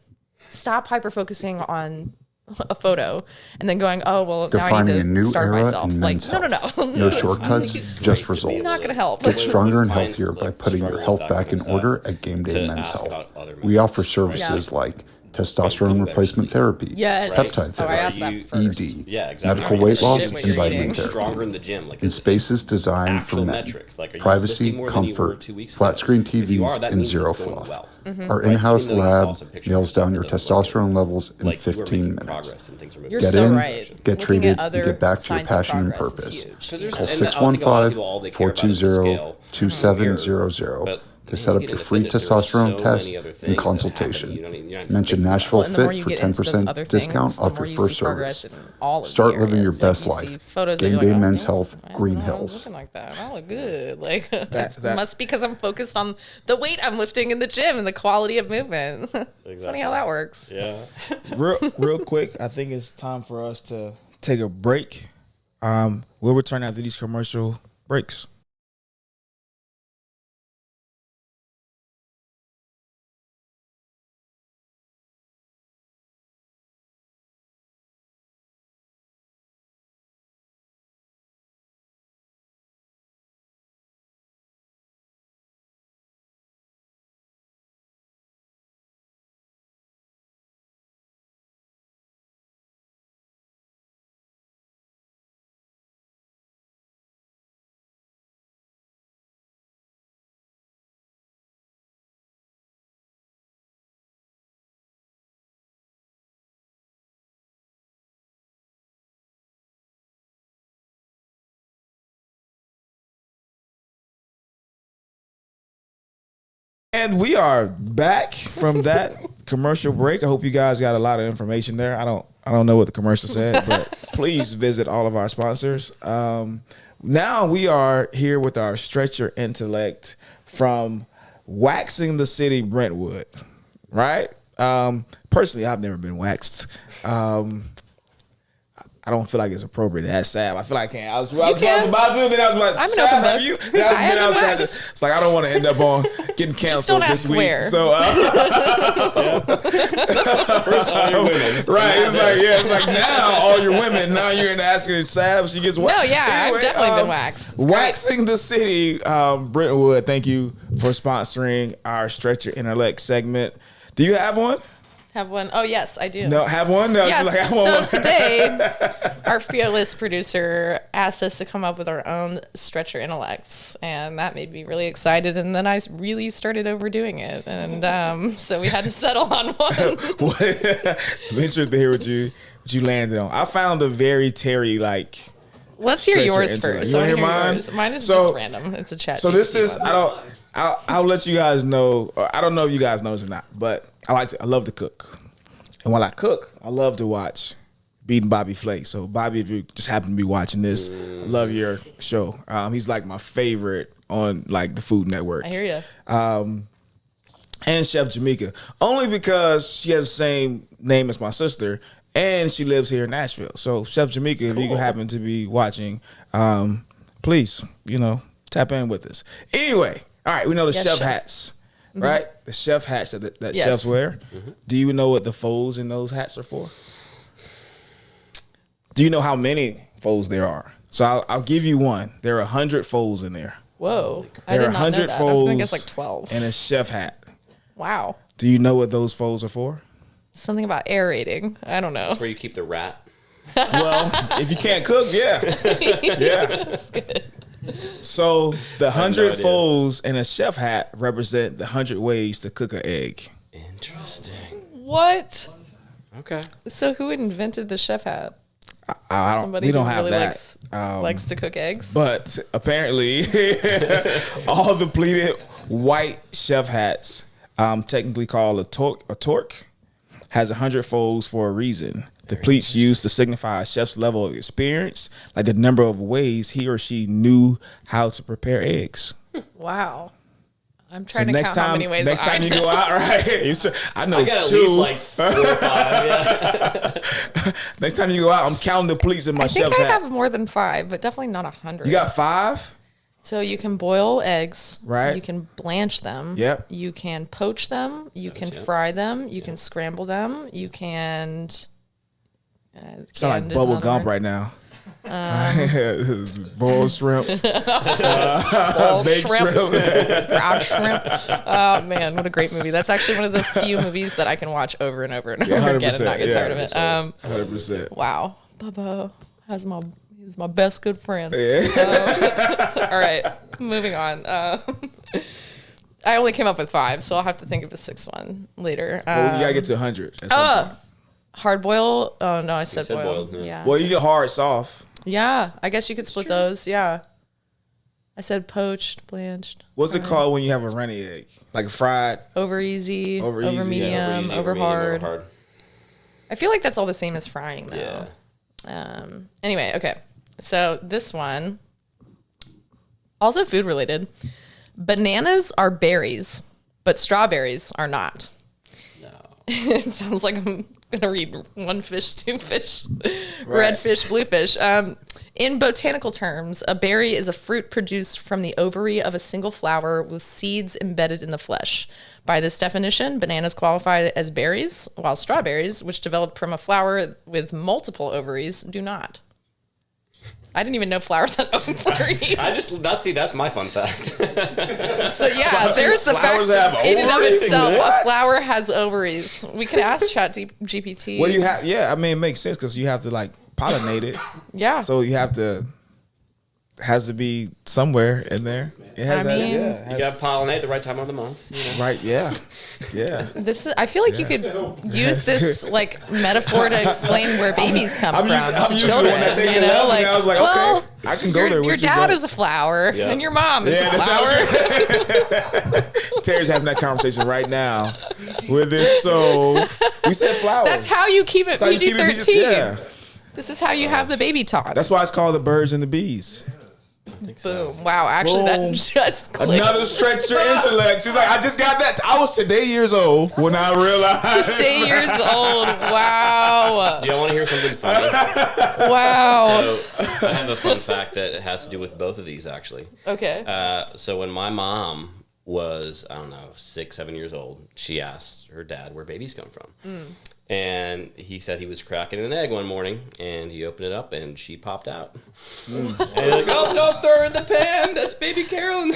stop hyper focusing on a photo and then going, oh, well, defining now I a need new to start era myself. in Like, men's no. health. No shortcuts, just results. It's not going to help. Get stronger and Clients, healthier by like, putting your struggle health with that back kind in of order stuff at Game Day to Men's ask Health. about other We men's offer health, services right? like testosterone replacement therapy, Yes. peptide Oh, I asked therapy, that first. ED, Yeah, exactly. medical weight loss, Shit, what and you're vitamin eating. therapy. Stronger in the gym, like In spaces designed for actual men. metrics. Like, are you Privacy, lifting more than you were comfort, 2 weeks flat ago? screen If you are, TVs, that and means zero it's going fluff. well. Our Right? in-house Even though you saw lab some pictures nails of stuff down that your doesn't look testosterone good. levels in Like, you are 15 making minutes. progress and things are moving You're Get so in, right. get Looking at treated, and other get back to your signs of passion and progress is purpose. huge. Because there's Call and I don't think a lot of people, all they care about is the scale. 615-420-2700 But to set up you get your into free fitness, there are testosterone so test many other things and that consultation. happen. You don't even Mention think about Nashville it. And the more Fit you for get into those 10% other discount things, off the more your you first see progress service. in all of the Start living your areas. best Like, you see life. photos that Game you're Day like, oh, Men's damn, Health, I didn't Green know I was Hills. looking like that. I look good. Like that- must be because I'm focused on the weight I'm lifting in the gym and the quality of movement. Funny how that works. Yeah. real quick, I think it's time for us to take a break. We'll return after these commercial breaks. And we are back from that commercial break. I hope you guys got a lot of information there. I don't know what the commercial said, but please visit all of our sponsors. Now we are here with our Stretch Your Intellect from Waxing the City, Brentwood. Right? Personally, I've never been waxed. I don't feel like it's appropriate to ask Sav. I feel like I can't. I was about to, then I was like, I'm an Sav, open have book. you? Then I I was haven't like, waxed. it's like I don't want to end up on getting canceled don't this ask week. where. So, First, all your women. right? It's like now all your women. Now you're in asking Sav. She gets waxed. No, yeah, Anyway, I've definitely been waxed. It's great. Waxing the City, Brentwood. Thank you for sponsoring our Stretch Your Intellect segment. Do you have one? Have one? Oh, yes, I do. No, have one. No, Yes. she's like, I want So one. today, our fearless producer asked us to come up with our own Stretch Your Intellects, and that made me really excited. And then I really started overdoing it, and so we had to settle on one. I'm interested to hear what you landed on. I found a very Terry like. Let's hear Stretch Your yours Intellect. first. You I wanna wanna hear mine? yours. Mine is So- just random. It's a chat. So this GPT is one. I'll let you guys know. I don't know if you guys know this or not, but I love to cook, and while I cook, I love to watch beating Bobby Flake. So Bobby, if you just happen to be watching this, I love your show. He's like my favorite on like the Food Network. I hear you. And Chef Jamaica, only because she has the same name as my sister, and she lives here in Nashville. So Chef Jamaica, if you happen to be watching, please, tap in with us. Anyway, all right, we know the chef hats, right? The chef hats that chefs wear. Do you know what the folds in those hats are for? Do you know how many folds there are? So I'll give you one. There are 100 folds in there. Whoa. I There did are not know 100 that. I was going to folds guess like 12. and a chef hat. Wow. Do you know what those folds are for? Something about aerating. I don't know. That's where you keep the rat. Well, if you can't cook, yeah. Yeah. That's good. So the 100 idea. folds and a chef hat represent the 100 ways to cook an egg. Interesting. What? Okay. So who invented the chef hat? Somebody we don't who have really that. likes to cook eggs? But apparently, all the pleated white chef hats, technically called a torque, has 100 folds for a reason. The pleats used to signify a chef's level of experience, like the number of ways he or she knew how to prepare eggs. Wow. I'm trying to count how many ways next time you go out, right? I know I got at two. least like 4 or 5. Yeah. Next time you go out, I'm counting the pleats in my I think chef's I hat. have more than 5, but definitely not 100. You got 5? So you can boil eggs. Right. You can blanch them. Yep. You can poach them. You can fry them. You can scramble them. You can... Sound like canned is bubble another gum word. right now. Boiled shrimp, Boiled baked shrimp. fried shrimp. Oh man, what a great movie! That's actually one of the few movies that I can watch over and over and over again and not get tired of it. 100%. Wow, Bubba he's my best good friend. All right, moving on. I only came up with 5, so I'll have to think of a 6th one later. Well, you gotta get to 100. at some point. Hard boil. Oh no, I said, said boiled. boiled, Yeah. Well, you get hard, soft. Yeah, I guess you could split those. Yeah. I said poached, blanched. What's it called when you have a runny egg? Like a fried? Over easy, Over over, easy, yeah, medium, Easy, over medium, hard. I feel like that's all the same as frying though. Yeah. Anyway, okay. So this one, also food related. Bananas are berries, but strawberries are not. No. It sounds like I'm gonna read one fish, two fish, red fish, blue fish. In botanical terms, a berry is a fruit produced from the ovary of a single flower with seeds embedded in the flesh. By this definition, bananas qualify as berries, while strawberries, which developed from a flower with multiple ovaries, do not. I didn't even know flowers had ovaries. That's my fun fact. So yeah, there's the fact Flowers have in and of ovaries? itself. A What? flower has ovaries. We could ask GPT. Well, you have, yeah, I mean, it makes sense because you have to like pollinate it. Yeah. So you have to, has to be somewhere in there. It has I mean- You got to pollinate the right time of the month. You know? right, yeah. Yeah. This is, I feel like you could use this like metaphor to explain where babies come from to usually children. the one that takes You it know, up, like, and I was like, well, okay, I can go there your with you. dad but- is a flower Yeah. and your mom is Yeah, a that's flower. Terry's having that conversation right now with his soul. We said flowers. That's how you keep it That's how you keep it PG-13. PG. Yeah. This is how you have the baby talk. That's why it's called the birds and the bees. Boom. Wow. Actually, that Boom. just clicked. Another stretch your intellect. She's like, I just got that. I was today years old when I realized. 10 years old. Wow. Do y'all want to hear something funny? Wow. So I have a fun fact that has to do with both of these, actually. Okay. So when my mom was, I don't know, 6, 7 years old, she asked her dad where babies come from. And he said he was cracking an egg one morning, and he opened it up, and she popped out. And he's like, oh, don't throw her in the pan. That's baby Carolyn.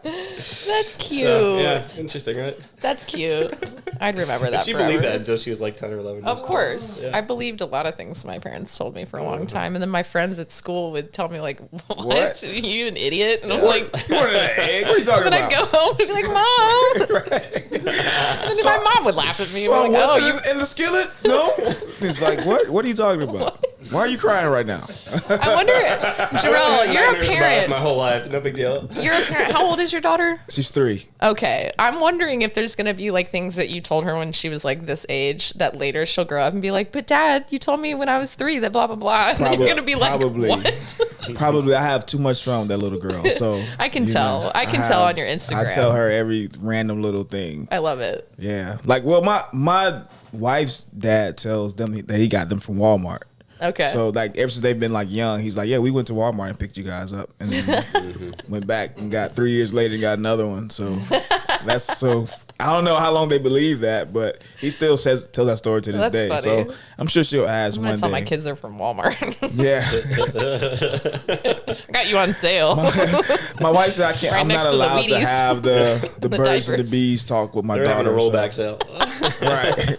That's cute. Yeah, it's interesting, right? That's cute. I'd remember that She forever. believed that until she was like 10 or 11. Of course. Yeah. I believed a lot of things my parents told me for a long time. And then my friends at school would tell me, like, what? Are you an idiot? And I'm like, You wanted an egg? What are you talking then about? I'd go home and be like, Mom. And then my mom would laugh at me. So and be like, what's oh, you in the skillet? No. He's like, what? What are you talking about? Why are you crying right now? I wonder, Gerell, you're a parent. My whole life, no big deal. You're a parent. How old is your daughter? She's 3. Okay. I'm wondering if there's going to be like things that you told her when she was like this age that later she'll grow up and be like, but Dad, you told me when I was 3 that blah, blah, blah. And then you're going to be like, what? Probably. I have too much fun with that little girl. So I can tell. I can tell on your Instagram. I tell her every random little thing. I love it. Yeah. Like, well, my wife's dad tells them that he got them from Walmart. Okay. So like ever since they've been like young, he's like, yeah, we went to Walmart and picked you guys up, and then went back and got 3 years later and got another one. So that's so. I don't know how long they believe that, but he still tells that story to this That's day. funny. So I'm sure she'll ask I'm one going day. to tell my kids they're from Walmart. Yeah. I got you on sale. My wife said I can't. Right I'm next not to the allowed to Wheaties. have the The birds and diapers. the bees talk with my They're having daughter. a rollback sale. Right.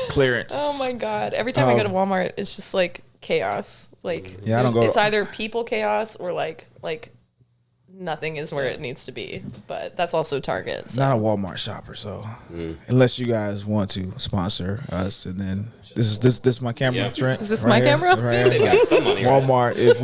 Clearance. Oh my God. Every time I go to Walmart, it's just like chaos. Like Yeah, I don't go- it's either people chaos or like nothing is where it needs to be. But that's also Target. So. Not a Walmart shopper, so unless you guys want to sponsor us, and then this is my camera, Yeah. Trent. Is this right my here, camera? Right They here. got some money, right? Walmart, if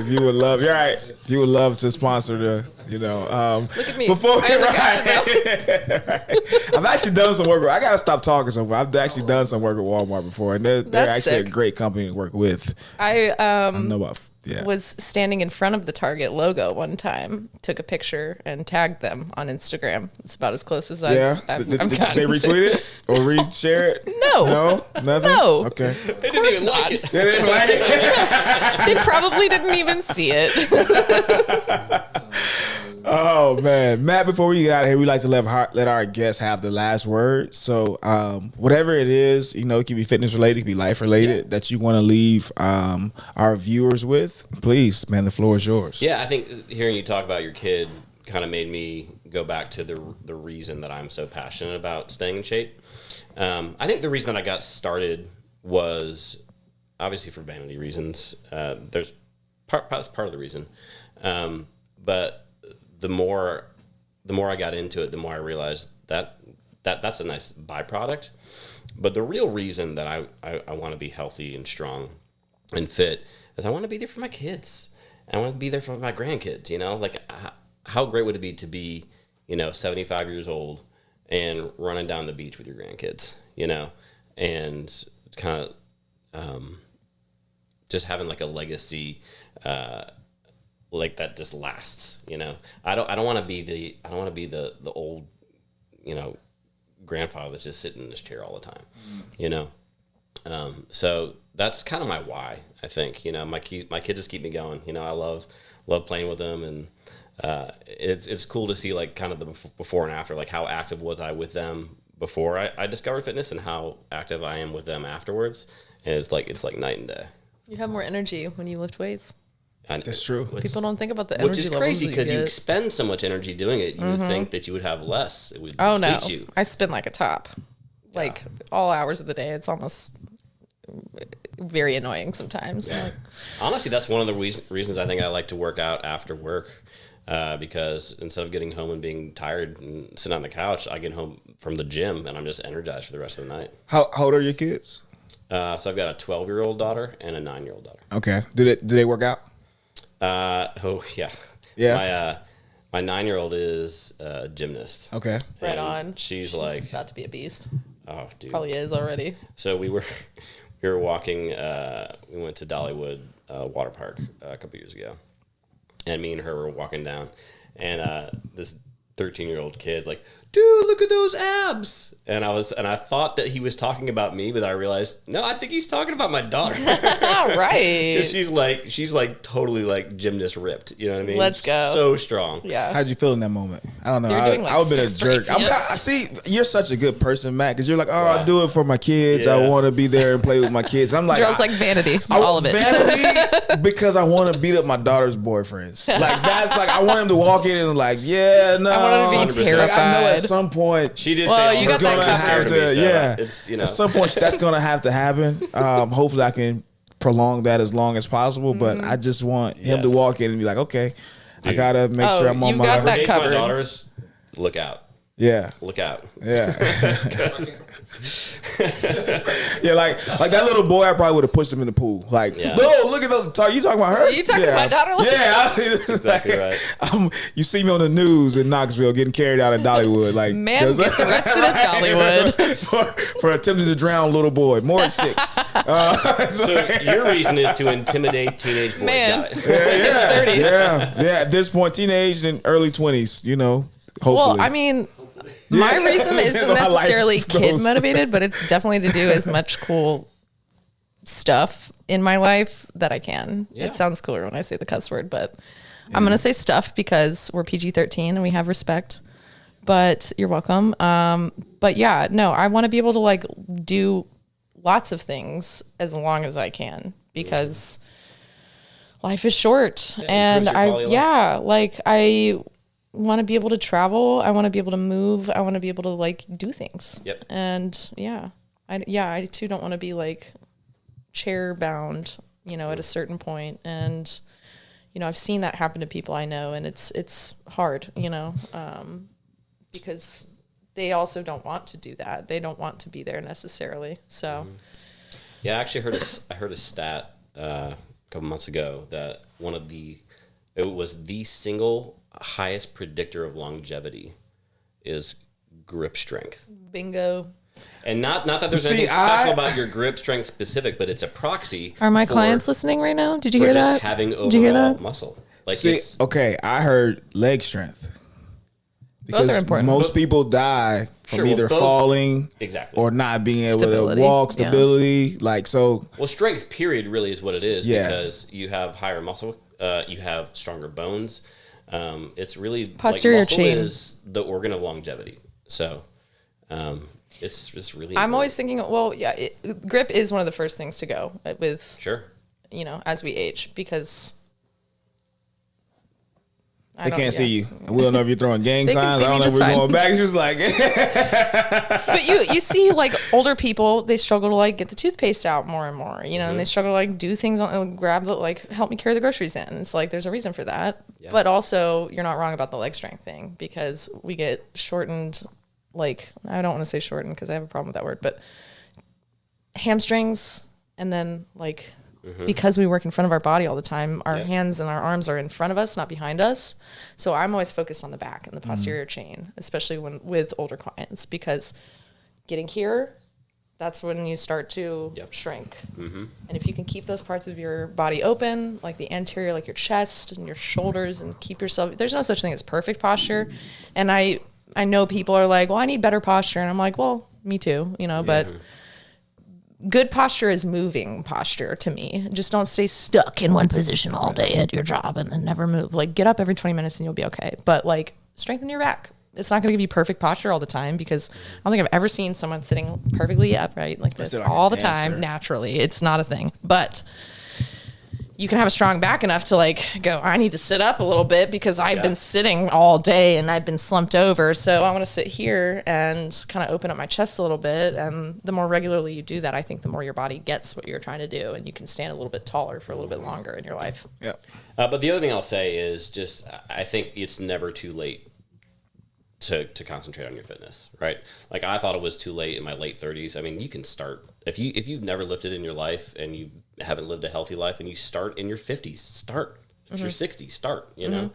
you would love, you're right. If you would love to sponsor the, Look at me. Before I look after right. I've actually done some work. I gotta stop talking so much. I've actually done some work at Walmart before, and they're That's actually a sick. great company to work with. I know about yeah. was standing in front of the Target logo one time, took a picture and tagged them on Instagram. It's about as close as Yeah, I've did they gotten to. retweet it or reshare it? No. Nothing. No. Okay. They didn't even not. like it. They didn't like it? They probably didn't even see it. Oh man, Matt. Before we get out of here, we like to let our guests have the last word. So, whatever it is, it can be fitness related, it can be life related that you want to leave our viewers with. Please, man, the floor is yours. Yeah, I think hearing you talk about your kid kind of made me go back to the reason that I'm so passionate about staying in shape. I think the reason that I got started was obviously for vanity reasons. That's part of the reason, but the more I got into it, the more I realized that's a nice byproduct. But the real reason that I want to be healthy and strong and fit is I want to be there for my kids. And I want to be there for my grandkids. Like how great would it be to be 75 years old and running down the beach with your grandkids, and kind of just having like a legacy. Like that just lasts, I don't want to be the old, grandfather that's just sitting in his chair all the time, So that's kind of my why. I think my kids just keep me going. I love playing with them, and it's cool to see like kind of the before and after, like how active was I with them before I discovered fitness and how active I am with them afterwards. And it's like night and day. You have more energy when you lift weights. That's true. People don't think about the energy Which is levels crazy that because you get. expend so much energy doing it. You would think that you would have less. It would Oh no, deplete you. I spin like a top, like all hours of the day. It's almost very annoying sometimes. Like, Honestly, that's one of the reasons I think I like to work out after work, because instead of getting home and being tired and sitting on the couch, I get home from the gym and I'm just energized for the rest of the night. How old are your kids? So I've got a 12-year-old daughter and a 9-year-old daughter. Okay. Do they work out? Oh yeah. Yeah. My 9-year-old is a gymnast. Okay. right And on. She's like, about to be a beast. oh dude. Probably is already. So we were walking. We went to Dollywood water park a couple years ago, and me and her were walking down, and this 13-year-old kid's like, "Dude, look at those abs!" And I thought that he was talking about me, but I realized no, I think he's talking about my daughter. All right. Because she's like totally like gymnast ripped. You know what I mean? Let's go. So strong. Yeah. How'd you feel in that moment? I don't know. You're doing, like, I would have been a stiff straight jerk. I hips. see, you're such a good person, Matt, because you're like, I do it for my kids. I Yeah. want to be there and play with my kids. I'm like, Girls like vanity. All of it. Vanity because I want to beat up my daughter's boyfriends. Like that's like I want him to walk in and like, yeah, no. I want him to be 100%. Like, I know at terrified. some point She did Well, say you she got was that gonna covered. have to, so Yeah. It's At some point that's gonna have to happen. Hopefully I can prolong that as long as possible. But I just want him to Yes. walk in and be like, okay, I Dude. gotta make sure I'm on you my. got that Dates my covered. daughters, look out. Yeah. Look out. Yeah. Yeah, like that little boy, I probably would have pushed him in the pool. Like, Yeah. no, look at those. You talking about her? You talking about my daughter? Yeah. That's exactly right. You see me on the news in Knoxville getting carried out of Dollywood. Like, Man gets arrested at Dollywood. for attempting to drown a little boy. More than 6. So your reason is to intimidate teenage boys. Man. Got it. Yeah. 30s. Yeah. At this point, teenage and early 20s, you know, hopefully. Well, I mean, my reason isn't So my life necessarily goes. kid motivated, but it's definitely to do as much cool stuff in my life that I can. Yeah. It sounds cooler when I say the cuss word, but I'm going to say stuff because we're PG-13 and we have respect. But you're welcome. But yeah, no, I want to be able to like do lots of things as long as I can because life is short. And I want to be able to travel. I want to be able to move. I want to be able to like do things. Yep. And I too don't want to be like chair bound, you know, at a certain point. And, you know, I've seen that happen to people I know, and it's hard, you know, because they also don't want to do that. They don't want to be there necessarily. So, Yeah, I actually heard a stat a couple months ago that it was the single highest predictor of longevity is grip strength. bingo. And not that there's anything special about your grip strength specific, but it's a proxy. Are my for- clients listening right now? Did you for hear just that? having Did you hear overall that? muscle. Like See, it's, okay, I heard leg strength. Both are important. Most people die from Sure, well, either both- falling Exactly. or not being able Stability, to walk, yeah. stability. Like, so, Well, strength period really is what it is Yeah. because you have higher muscle, you have stronger bones. It's really Posterior like muscle chain. is the organ of longevity. So it's just really. I'm important. always thinking, well, yeah, grip is one of the first things to go with, Sure. you know, as we age because they can't see you. We don't know if you're throwing gang They can signs. see I don't me know if just we're fine. going back. It's just like, But you see like older people, they struggle to like get the toothpaste out more and more, you know, and they struggle to like do things on grab the like help me carry the groceries in. It's like there's a reason for that. Yeah. But also you're not wrong about the leg strength thing because we get shortened, like I don't want to say shortened because I have a problem with that word, but hamstrings and then like because we work in front of our body all the time, our hands and our arms are in front of us, not behind us. So I'm always focused on the back and the posterior chain, especially when with older clients, because getting here, that's when you start to shrink. And if you can keep those parts of your body open, like the anterior, like your chest and your shoulders, and keep yourself, there's no such thing as perfect posture. And I know people are like, well, I need better posture. And I'm like, well, me too, you know, but good posture is moving posture to me. Just don't stay stuck in one position all day at your job and then never move. Like get up every 20 minutes and you'll be okay. But like strengthen your back. It's not going to give you perfect posture all the time because I don't think I've ever seen someone sitting perfectly upright like this like all a the dancer. time naturally. It's not a thing. But you can have a strong back enough to like go, I need to sit up a little bit because I've been sitting all day and I've been slumped over. So I want to sit here and kind of open up my chest a little bit. And the more regularly you do that, I think the more your body gets what you're trying to do and you can stand a little bit taller for a little bit longer in your life. yeah. But the other thing I'll say is just I think it's never too late to concentrate on your fitness, right? Like I thought it was too late in my late 30s. I mean, you can start if you've never lifted in your life and you haven't lived a healthy life and you start in your 50s, start. If you're 60, start, you know.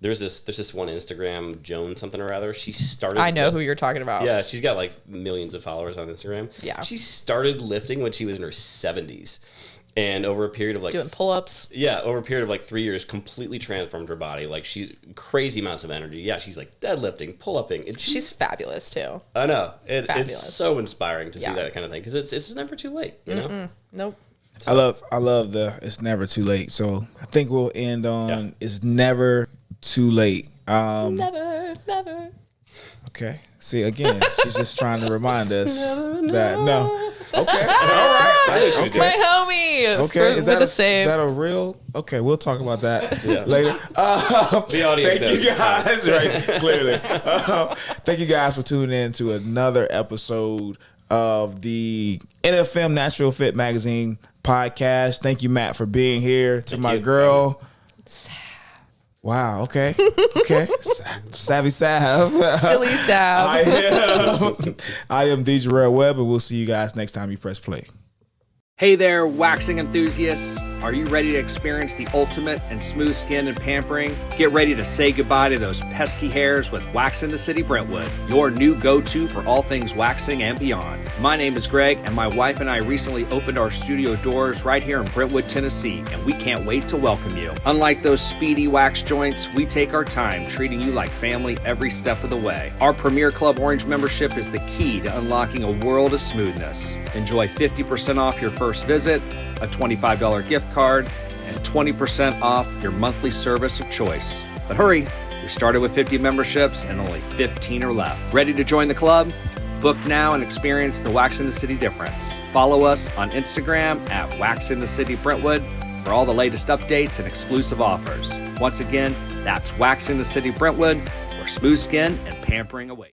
There's this one Instagram, Joan something or other. She started I know who you're talking about. Yeah, she's got like millions of followers on Instagram. Yeah. She started lifting when she was in her 70s. And over a period of like Doing pull-ups. Yeah, over a period of like 3 years, completely transformed her body. Like she crazy amounts of energy. Yeah, she's like deadlifting, pull-upping. And She's fabulous too. I know. It's fabulous. so inspiring to see Yeah. that kind of thing because it's never too late. You know. Nope. I love the it's never too late. So I think we'll end on it's never too late. Never. Okay. See, again, she's just trying to remind us that no. Okay. All right. Okay. My homie. Okay. Is that a save? Is that a real? Okay, we'll talk about that later. The audience Thank knows you it's fine. guys. Right, clearly. Thank you guys for tuning in to another episode of the NFM Nashville Fit Magazine Podcast. Thank you, Matt, for being here. To my you. girl. Wow. Okay. Okay. Savvy Sav. Silly Sav. I am D. Gerell Webb, and we'll see you guys next time you press play. Hey there, waxing enthusiasts. Are you ready to experience the ultimate in smooth skin and pampering? Get ready to say goodbye to those pesky hairs with Wax in the City Brentwood, your new go-to for all things waxing and beyond. My name is Greg, and my wife and I recently opened our studio doors right here in Brentwood, Tennessee, and we can't wait to welcome you. Unlike those speedy wax joints, we take our time treating you like family every step of the way. Our Premier Club Orange membership is the key to unlocking a world of smoothness. Enjoy 50% off your first visit, a $25 gift card, and 20% off your monthly service of choice. But hurry, we started with 50 memberships and only 15 are left. Ready to join the club? Book now and experience the Wax in the City difference. Follow us on Instagram at Wax in the City Brentwood for all the latest updates and exclusive offers. Once again, that's Wax in the City Brentwood, where smooth skin and pampering await.